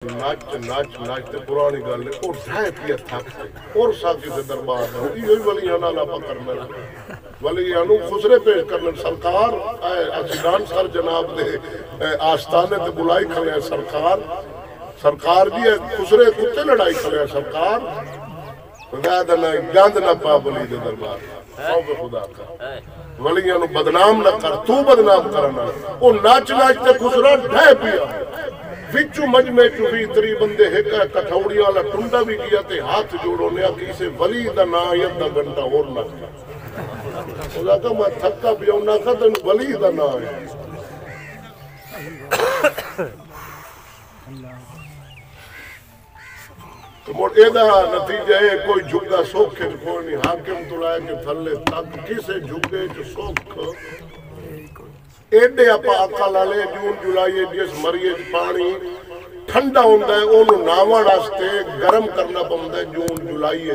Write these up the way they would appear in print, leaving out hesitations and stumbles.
ناچ ناچ ناچتے پرانی گل ہے اور رہ پیا تھک اور ساکی سے دربار ہے یہ ولیاں نالا پکڑنا ولیاں نو خسرے پیش کرنے سرکار اسیدان سر جناب دے آستانے تے بلائی کھلے ہیں سرکار بھی ہے خسرے کتے لڑائی کھلے ہیں سرکار غید نہ گاند نہ پا بلی دے دربار خوف خدا کا ولیاں نو بدنام نہ کر تو بدنام کرنا او ناچ ناچتے خسرا ڈھے پیا وچو مجمع چوہی تری بندے ہکا کٹھوڑیاں والا ٹنڈا بھی کیا تے ہاتھ جوڑو نیا کسی ولی دا نا یدہ گھنٹا اور نہ خدا کہ میں تھکا بھی ہوں نہ کہ ولی دا نا ہے تو موڑ ایدہ نتیجہ ہے کوئی جھگا سوکھے کوئی نہیں حاکم تو لائے کہ تھلے تک کسے جھگے جو سوکھ ایڈے اپا آقا لالے جون جولائی جس مریج پانی ٹھنڈا ہوندہ ہے انہوں ناوڑ آستے گرم کرنا پہندہ ہے جون جولائی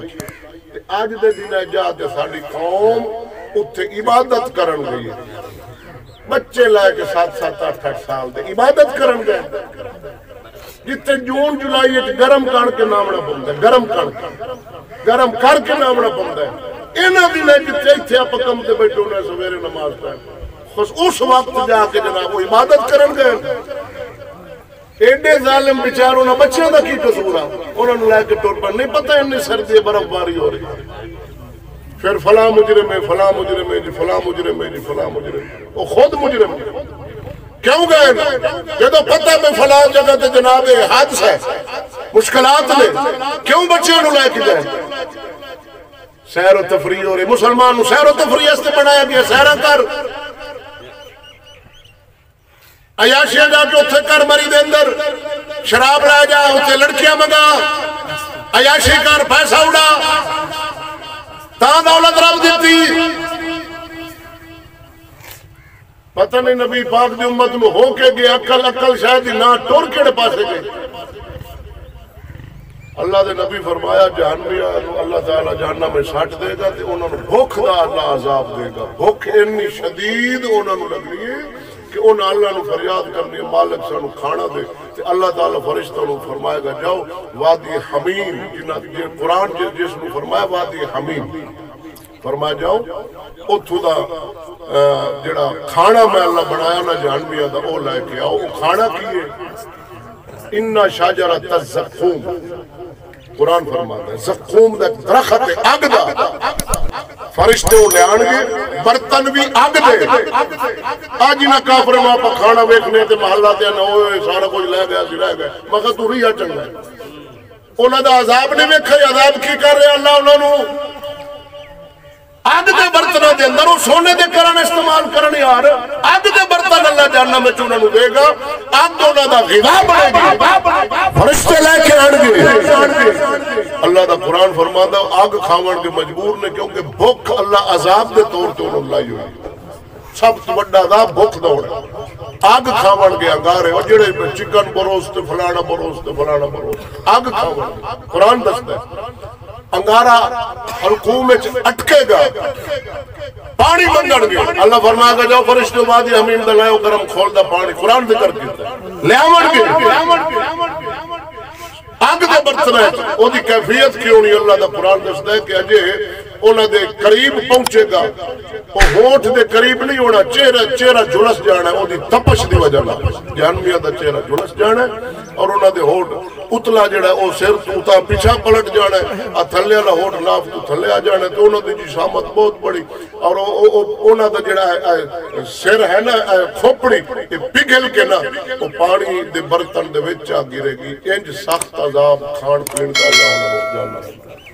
آج دے دن ہے جاتے ساڑی قوم اتھے عبادت کرن گئی بچے لائے کے 7-8 سال دے عبادت کرن گئے جتے جون جولائی گرم کر کے نامنا پہندہ ہے گرم کر کے نامنا پہندہ ہے انہاں دن ہے جتے اتھے اپا کم دے بیٹھو نے سویرے نماز پڑھیں بس اس وقت جا کے جناب وہ عبادت کرن گئے ایڈے ظالم بیچاروں نہ بچیاں دا کی قصور انہوں نے لے کے ٹور پر نہیں پتہ انہیں سردی برف باری ہو رہی پھر فلاں مجرم ہے فلاں مجرم ہے جی فلاں مجرم ہے جی فلاں مجرم ہے وہ خود مجرم ہے کیوں گئے یہ تو پتہ میں فلاں جگہ تے جناب حادثہ ہے مشکلات میں کیوں بچیاں نو لے کے جائے سیر و تفریح ہو رہی مسلمان سیر و تفریح اس نے بنایا گیا سیرہ کر عیاشیاں جا کے اتھے کر مری دے اندر شراب لائے جا اتھے لڑکیاں مگا عیاشی کر پیسہ اڑا تاں دولت رب دیتی پتہ نہیں نبی پاک دی امت میں ہو کے گئے عقل شاید ہی نہ ٹور کیڑے پاسے گئے اللہ دے نبی فرمایا جہنمیہ اللہ تعالیٰ جہنم میں ساٹھ دے گا تے انہوں نے بھوک دا اللہ عذاب دے گا بھوک انی شدید انہوں نے لگنی ہے کہ انہاں اللہ نے فریاد کرنی ہے مالک سانو کھانا دے تے اللہ تعالیٰ فرشتہ نے فرمائے گا جاؤ وادی حمیم جنہاں قرآن جس نے فرمایا وادی حمیم فرمایا جاؤ اتھو دا جڑا کھانا میں اللہ بنایا نا جہنمیہ دا او لائے کے آؤ کھانا کیے انہا شاجرت الزقوم قرآن فرماتا ہے زقوم دا درخت آگ دا فرشتے ہوں لے آنگے برتن بھی آگ دے آج ہی نہ کافر ماں پا کھانا ویکھنے تے محلہ تے نہ ہوئے سارا کوئی لے گیا سی لے گئے مگر تو رہی چنگا ہے انہوں دا عذاب نے ویکھا عذاب کی کر رہے اللہ انہوں نے آگ دے برتنہ دے اندر وہ سونے دے کرن استعمال کرنے آر آگ دے برتن اللہ جاننا میں چونہ نو دے گا آگ دے انہوں دا غذا بڑھے گی فرشتے لے کے آنگے اللہ دا قرآن فرماتا آگ کھاون کے مجبور نے کیونکہ بھوک اللہ عذاب دے طور تے انہوں لائی ہوئی سب تو بڑا عذاب بھوک دوڑا آگ کھاون کے انگارے وہ جڑے چکن بروستے فلانا بروستے فلانا بروستے آگ کھاون قرآن دستا ہے انگارہ حلقوم میں اٹکے گا پانی منگڑ گیا اللہ فرمائے گا جاؤ فرشتے وادی حمیم دلائے گرم کھول دا پانی قرآن ذکر کیتا ہے لے آمن گیا آگ دے برتن ہے وہ دی کیفیت کیوں نہیں اللہ دا قرآن دستا ہے کہ اجے انہاں دے قریب پہنچے گا وہ ہونٹ دے قریب نہیں ہونا چہرہ جھلس جانا ہے وہ دی تپش دی وجہ نہ جہنمیہ دا چہرہ جھلس جانا ہے اور انہاں دے ہونٹ اتلا جڑا ہے وہ سر توتا پیچھا پلٹ جانا ہے تھلے والا ہونٹ ناف تو تھلے آ جانا ہے تو انہاں دی جسامت بہت بڑی اور انہاں دا جڑا ہے سر ہے نا کھوپڑی پگھل کے نا وہ پانی دے برتن دے وچ آ گرے گی انج سخت عذاب کھان پین کا اللہ انہوں نے جاننا ہے